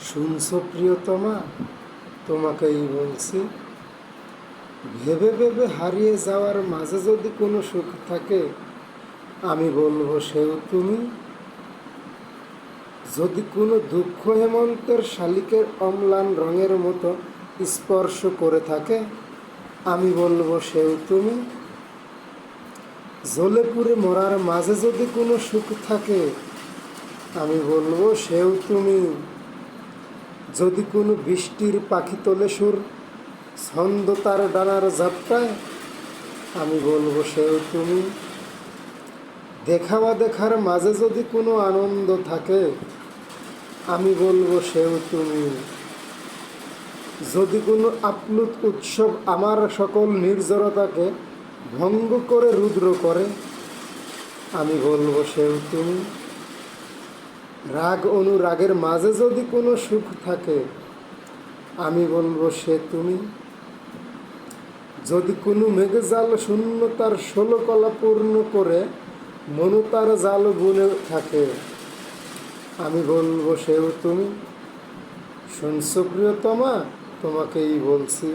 শুনছো প্রিয়তমা, তোমাকেই বলছি। ভেবে ভেবে হারিয়ে যাওয়ার মাঝে যদি কোনো সুখ থাকে, আমি বলবো সেও তুমি। যদি কোনো দুঃখ হেমন্তের শালিকের অম্লান রঙের মতো স্পর্শ করে থাকে, আমি বলবো সেও তুমি। জ্বলে পুড়ে মরার মাঝে যদি কোনো সুখ থাকে, আমি বলবো সেও তুমি। যদি কোনো বৃষ্টির পাখি তোলে সুর, ছন্দ তার ডানার ঝাপটায়, আমি বলবো সেও তুমি। দেখা বা দেখার মাঝে যদি কোনো আনন্দ থাকে, আমি বলবো সেও তুমি। যদি কোনো আপ্লুত উৎসব আমার সকল নির্জরতাকে ভঙ্গ করে রুদ্র করে, আমি বলবো সেও তুমি। রাগ অনুরাগের মাঝে যদি কোনো সুখ থাকে, আমি বলবো সে তুমি। যদি কোনো মেঘজাল শূন্যতার 16 কলা পূর্ণ করে মনতার জাল বুনে থাকে, আমি বলবো সেও তুমি। শুনছো প্রিয়তমা, তোমাকেই বলছি।